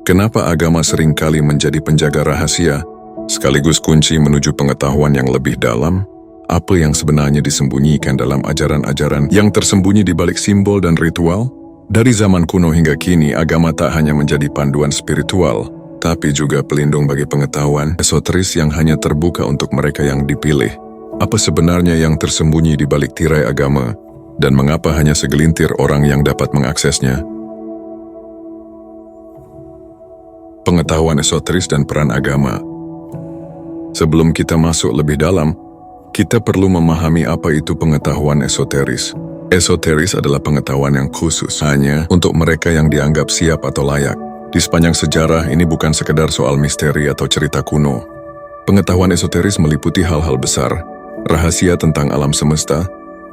Kenapa agama seringkali menjadi penjaga rahasia, sekaligus kunci menuju pengetahuan yang lebih dalam? Apa yang sebenarnya disembunyikan dalam ajaran-ajaran yang tersembunyi di balik simbol dan ritual? Dari zaman kuno hingga kini, agama tak hanya menjadi panduan spiritual, tapi juga pelindung bagi pengetahuan esoteris yang hanya terbuka untuk mereka yang dipilih. Apa sebenarnya yang tersembunyi di balik tirai agama, dan mengapa hanya segelintir orang yang dapat mengaksesnya? Pengetahuan esoteris dan peran agama. Sebelum kita masuk lebih dalam, kita perlu memahami apa itu pengetahuan esoteris. Esoteris adalah pengetahuan yang khusus, hanya untuk mereka yang dianggap siap atau layak. Di sepanjang sejarah, ini bukan sekedar soal misteri atau cerita kuno. Pengetahuan esoteris meliputi hal-hal besar, rahasia tentang alam semesta,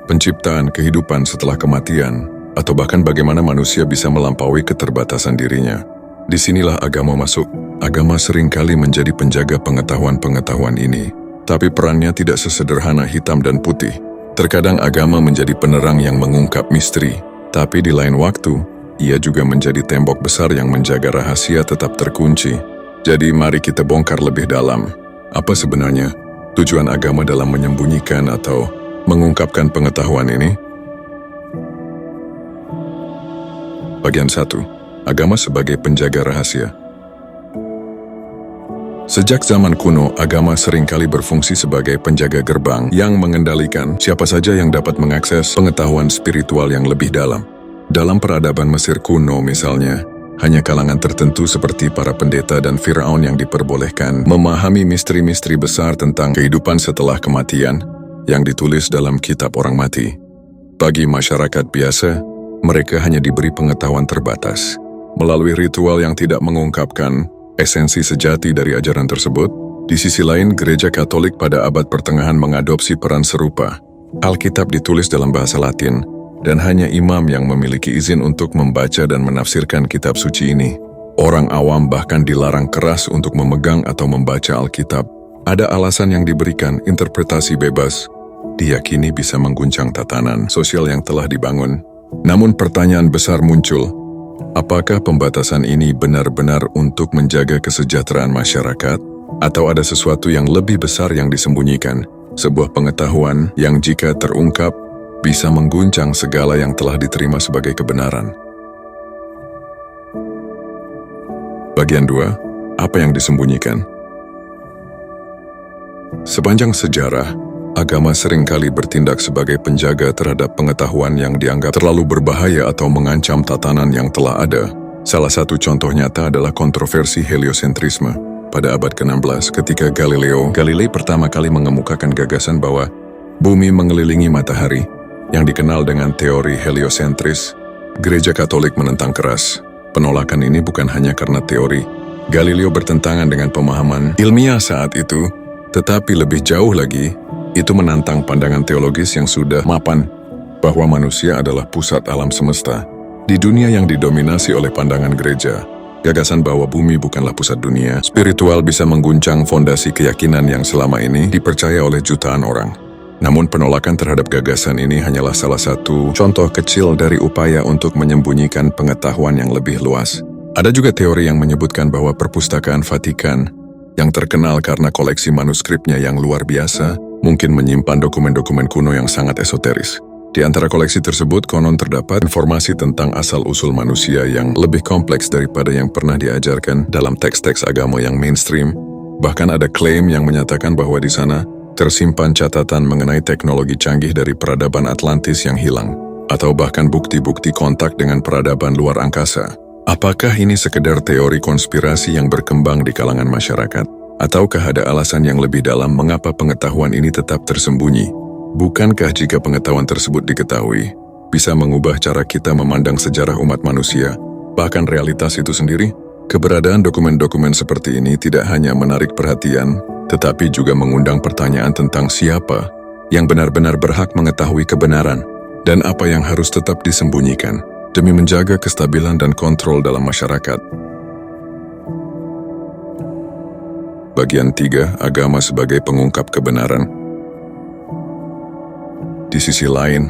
penciptaan kehidupan setelah kematian, atau bahkan bagaimana manusia bisa melampaui keterbatasan dirinya. Disinilah agama masuk. Agama seringkali menjadi penjaga pengetahuan-pengetahuan ini, tapi perannya tidak sesederhana hitam dan putih. Terkadang agama menjadi penerang yang mengungkap misteri, tapi di lain waktu, ia juga menjadi tembok besar yang menjaga rahasia tetap terkunci. Jadi mari kita bongkar lebih dalam. Apa sebenarnya tujuan agama dalam menyembunyikan atau mengungkapkan pengetahuan ini? Bagian 1. Agama sebagai penjaga rahasia. Sejak zaman kuno, agama seringkali berfungsi sebagai penjaga gerbang yang mengendalikan siapa saja yang dapat mengakses pengetahuan spiritual yang lebih dalam. Dalam peradaban Mesir kuno misalnya, hanya kalangan tertentu seperti para pendeta dan Firaun yang diperbolehkan memahami misteri-misteri besar tentang kehidupan setelah kematian yang ditulis dalam kitab orang mati. Bagi masyarakat biasa, mereka hanya diberi pengetahuan terbatas. Melalui ritual yang tidak mengungkapkan esensi sejati dari ajaran tersebut, di sisi lain gereja Katolik pada abad pertengahan mengadopsi peran serupa. Alkitab ditulis dalam bahasa Latin, dan hanya imam yang memiliki izin untuk membaca dan menafsirkan kitab suci ini. Orang awam bahkan dilarang keras untuk memegang atau membaca Alkitab. Ada alasan yang diberikan, interpretasi bebas, diyakini bisa mengguncang tatanan sosial yang telah dibangun. Namun pertanyaan besar muncul, apakah pembatasan ini benar-benar untuk menjaga kesejahteraan masyarakat? Atau ada sesuatu yang lebih besar yang disembunyikan? Sebuah pengetahuan yang jika terungkap, bisa mengguncang segala yang telah diterima sebagai kebenaran. Bagian 2. Apa yang disembunyikan? Sepanjang sejarah, agama seringkali bertindak sebagai penjaga terhadap pengetahuan yang dianggap terlalu berbahaya atau mengancam tatanan yang telah ada. Salah satu contoh nyata adalah kontroversi heliosentrisme. Pada abad ke-16, ketika Galilei pertama kali mengemukakan gagasan bahwa bumi mengelilingi matahari, yang dikenal dengan teori heliosentris, Gereja Katolik menentang keras. Penolakan ini bukan hanya karena teori Galileo bertentangan dengan pemahaman ilmiah saat itu, tetapi lebih jauh lagi, itu menantang pandangan teologis yang sudah mapan bahwa manusia adalah pusat alam semesta. Di dunia yang didominasi oleh pandangan gereja, gagasan bahwa bumi bukanlah pusat dunia spiritual bisa mengguncang fondasi keyakinan yang selama ini dipercaya oleh jutaan orang. Namun penolakan terhadap gagasan ini hanyalah salah satu contoh kecil dari upaya untuk menyembunyikan pengetahuan yang lebih luas. Ada juga teori yang menyebutkan bahwa perpustakaan Vatikan, yang terkenal karena koleksi manuskripnya yang luar biasa, mungkin menyimpan dokumen-dokumen kuno yang sangat esoteris. Di antara koleksi tersebut konon terdapat informasi tentang asal-usul manusia yang lebih kompleks daripada yang pernah diajarkan dalam teks-teks agama yang mainstream. Bahkan ada klaim yang menyatakan bahwa di sana tersimpan catatan mengenai teknologi canggih dari peradaban Atlantis yang hilang, atau bahkan bukti-bukti kontak dengan peradaban luar angkasa. Apakah ini sekedar teori konspirasi yang berkembang di kalangan masyarakat? Ataukah ada alasan yang lebih dalam mengapa pengetahuan ini tetap tersembunyi? Bukankah jika pengetahuan tersebut diketahui, bisa mengubah cara kita memandang sejarah umat manusia, bahkan realitas itu sendiri? Keberadaan dokumen-dokumen seperti ini tidak hanya menarik perhatian, tetapi juga mengundang pertanyaan tentang siapa yang benar-benar berhak mengetahui kebenaran dan apa yang harus tetap disembunyikan demi menjaga kestabilan dan kontrol dalam masyarakat. Bagian 3. Agama sebagai pengungkap kebenaran. Di sisi lain,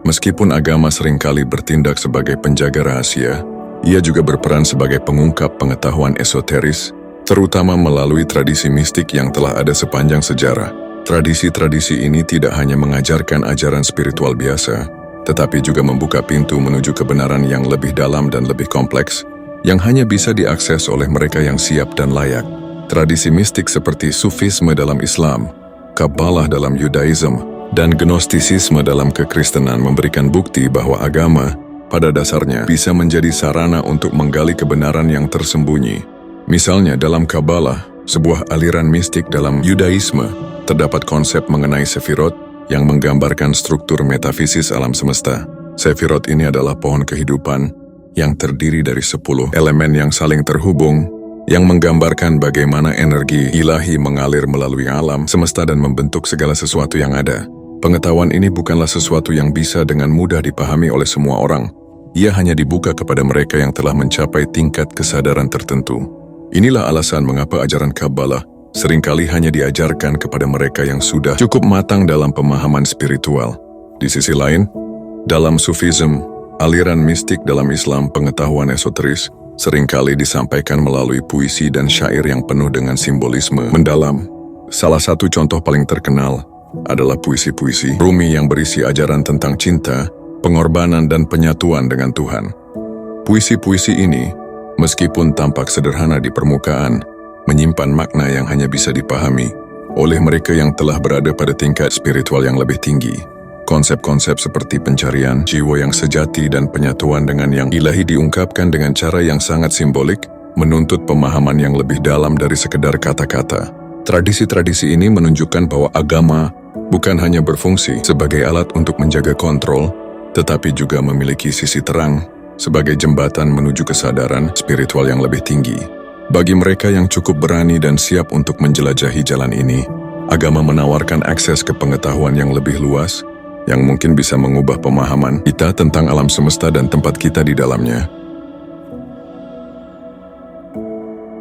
meskipun agama seringkali bertindak sebagai penjaga rahasia, Ia juga berperan sebagai pengungkap pengetahuan esoteris, terutama melalui tradisi mistik yang telah ada sepanjang sejarah. Tradisi-tradisi ini tidak hanya mengajarkan ajaran spiritual biasa, tetapi juga membuka pintu menuju kebenaran yang lebih dalam dan lebih kompleks, yang hanya bisa diakses oleh mereka yang siap dan layak. Tradisi mistik seperti Sufisme dalam Islam, Kabbalah dalam Yudaism, dan Gnostisisme dalam kekristenan memberikan bukti bahwa agama, pada dasarnya, bisa menjadi sarana untuk menggali kebenaran yang tersembunyi. Misalnya dalam Kabbalah, sebuah aliran mistik dalam Yudaisme, terdapat konsep mengenai Sefirot yang menggambarkan struktur metafisis alam semesta. Sefirot ini adalah pohon kehidupan yang terdiri dari 10 elemen yang saling terhubung, yang menggambarkan bagaimana energi ilahi mengalir melalui alam semesta dan membentuk segala sesuatu yang ada. Pengetahuan ini bukanlah sesuatu yang bisa dengan mudah dipahami oleh semua orang. Ia hanya dibuka kepada mereka yang telah mencapai tingkat kesadaran tertentu. Inilah alasan mengapa ajaran Kabbalah seringkali hanya diajarkan kepada mereka yang sudah cukup matang dalam pemahaman spiritual. Di sisi lain, dalam Sufism, aliran mistik dalam Islam, pengetahuan esoteris seringkali disampaikan melalui puisi dan syair yang penuh dengan simbolisme mendalam. Salah satu contoh paling terkenal adalah puisi-puisi Rumi yang berisi ajaran tentang cinta, pengorbanan, dan penyatuan dengan Tuhan. Puisi-puisi ini, meskipun tampak sederhana di permukaan, menyimpan makna yang hanya bisa dipahami oleh mereka yang telah berada pada tingkat spiritual yang lebih tinggi. Konsep-konsep seperti pencarian jiwa yang sejati dan penyatuan dengan yang ilahi diungkapkan dengan cara yang sangat simbolik, menuntut pemahaman yang lebih dalam dari sekedar kata-kata. Tradisi-tradisi ini menunjukkan bahwa agama bukan hanya berfungsi sebagai alat untuk menjaga kontrol, tetapi juga memiliki sisi terang sebagai jembatan menuju kesadaran spiritual yang lebih tinggi. Bagi mereka yang cukup berani dan siap untuk menjelajahi jalan ini, agama menawarkan akses ke pengetahuan yang lebih luas, yang mungkin bisa mengubah pemahaman kita tentang alam semesta dan tempat kita di dalamnya.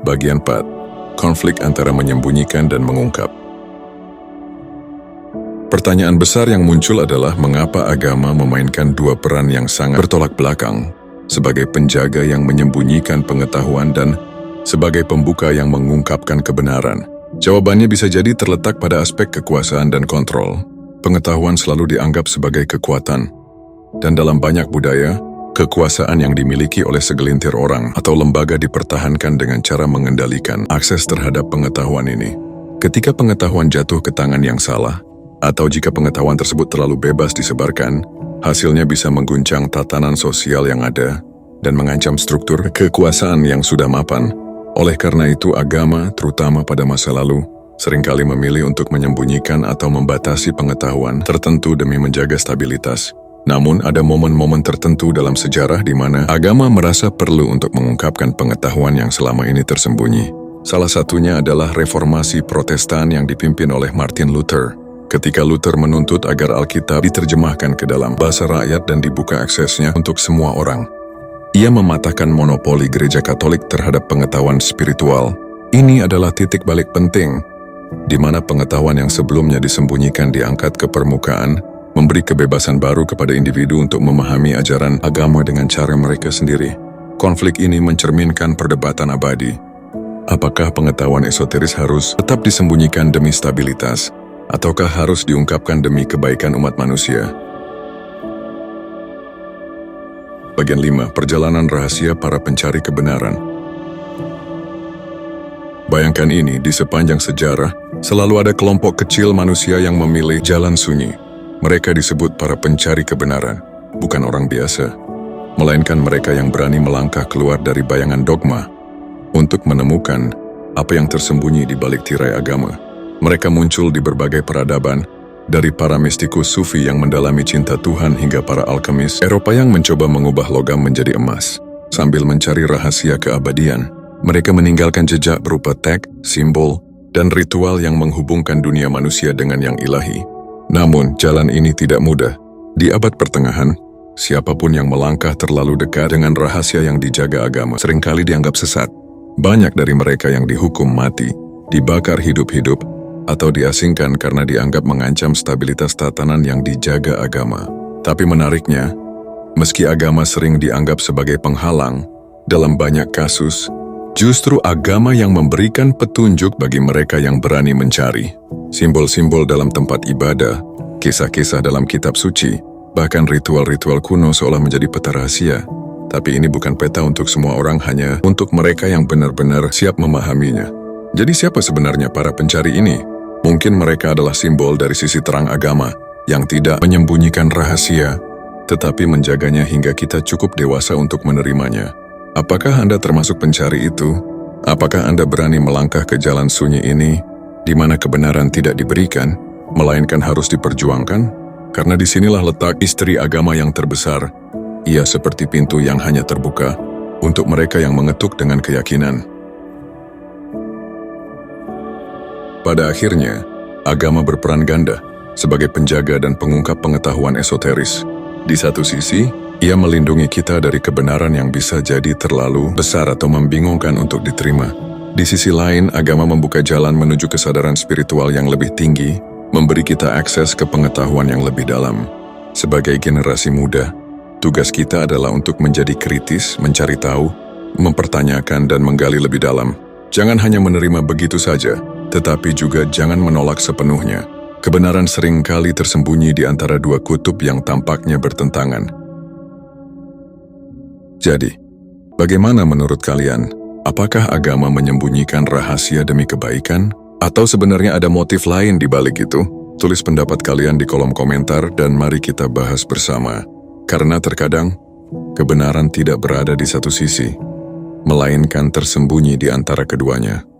Bagian 4. Konflik antara menyembunyikan dan mengungkap. Pertanyaan besar yang muncul adalah mengapa agama memainkan dua peran yang sangat bertolak belakang, sebagai penjaga yang menyembunyikan pengetahuan dan sebagai pembuka yang mengungkapkan kebenaran. Jawabannya bisa jadi terletak pada aspek kekuasaan dan kontrol. Pengetahuan selalu dianggap sebagai kekuatan, dan dalam banyak budaya, kekuasaan yang dimiliki oleh segelintir orang atau lembaga dipertahankan dengan cara mengendalikan akses terhadap pengetahuan ini. Ketika pengetahuan jatuh ke tangan yang salah, atau jika pengetahuan tersebut terlalu bebas disebarkan, hasilnya bisa mengguncang tatanan sosial yang ada dan mengancam struktur kekuasaan yang sudah mapan. Oleh karena itu, agama, terutama pada masa lalu, seringkali memilih untuk menyembunyikan atau membatasi pengetahuan tertentu demi menjaga stabilitas. Namun, ada momen-momen tertentu dalam sejarah di mana agama merasa perlu untuk mengungkapkan pengetahuan yang selama ini tersembunyi. Salah satunya adalah reformasi Protestan yang dipimpin oleh Martin Luther. Ketika Luther menuntut agar Alkitab diterjemahkan ke dalam bahasa rakyat dan dibuka aksesnya untuk semua orang. Ia mematahkan monopoli gereja Katolik terhadap pengetahuan spiritual. Ini adalah titik balik penting, di mana pengetahuan yang sebelumnya disembunyikan diangkat ke permukaan, memberi kebebasan baru kepada individu untuk memahami ajaran agama dengan cara mereka sendiri. Konflik ini mencerminkan perdebatan abadi. Apakah pengetahuan esoteris harus tetap disembunyikan demi stabilitas, ataukah harus diungkapkan demi kebaikan umat manusia? Bagian 5. Perjalanan rahasia para pencari kebenaran. Bayangkan ini, di sepanjang sejarah, selalu ada kelompok kecil manusia yang memilih jalan sunyi. Mereka disebut para pencari kebenaran, bukan orang biasa, melainkan mereka yang berani melangkah keluar dari bayangan dogma untuk menemukan apa yang tersembunyi di balik tirai agama. Mereka muncul di berbagai peradaban, dari para mistikus sufi yang mendalami cinta Tuhan hingga para alkemis Eropa yang mencoba mengubah logam menjadi emas. Sambil mencari rahasia keabadian, mereka meninggalkan jejak berupa teks, simbol, dan ritual yang menghubungkan dunia manusia dengan yang ilahi. Namun, jalan ini tidak mudah. Di abad pertengahan, siapapun yang melangkah terlalu dekat dengan rahasia yang dijaga agama seringkali dianggap sesat. Banyak dari mereka yang dihukum mati, dibakar hidup-hidup, atau diasingkan karena dianggap mengancam stabilitas tatanan yang dijaga agama. Tapi menariknya, meski agama sering dianggap sebagai penghalang, Dalam banyak kasus, justru agama yang memberikan petunjuk bagi mereka yang berani mencari. Simbol-simbol dalam tempat ibadah, kisah-kisah dalam kitab suci, bahkan ritual-ritual kuno seolah menjadi peta rahasia. Tapi ini bukan peta untuk semua orang, hanya untuk mereka yang benar-benar siap memahaminya. Jadi siapa sebenarnya para pencari ini? Mungkin mereka adalah simbol dari sisi terang agama, yang tidak menyembunyikan rahasia, tetapi menjaganya hingga kita cukup dewasa untuk menerimanya. Apakah Anda termasuk pencari itu? Apakah Anda berani melangkah ke jalan sunyi ini, di mana kebenaran tidak diberikan, melainkan harus diperjuangkan? Karena disinilah letak istri agama yang terbesar. Ia seperti pintu yang hanya terbuka untuk mereka yang mengetuk dengan keyakinan. Pada akhirnya, agama berperan ganda sebagai penjaga dan pengungkap pengetahuan esoteris. Di satu sisi, ia melindungi kita dari kebenaran yang bisa jadi terlalu besar atau membingungkan untuk diterima. Di sisi lain, agama membuka jalan menuju kesadaran spiritual yang lebih tinggi, memberi kita akses ke pengetahuan yang lebih dalam. Sebagai generasi muda, tugas kita adalah untuk menjadi kritis, mencari tahu, mempertanyakan dan menggali lebih dalam. Jangan hanya menerima begitu saja, tetapi juga jangan menolak sepenuhnya. Kebenaran seringkali tersembunyi di antara dua kutub yang tampaknya bertentangan. Jadi, bagaimana menurut kalian? Apakah agama menyembunyikan rahasia demi kebaikan? Atau sebenarnya ada motif lain di balik itu? Tulis pendapat kalian di kolom komentar dan mari kita bahas bersama. Karena terkadang, kebenaran tidak berada di satu sisi, melainkan tersembunyi di antara keduanya.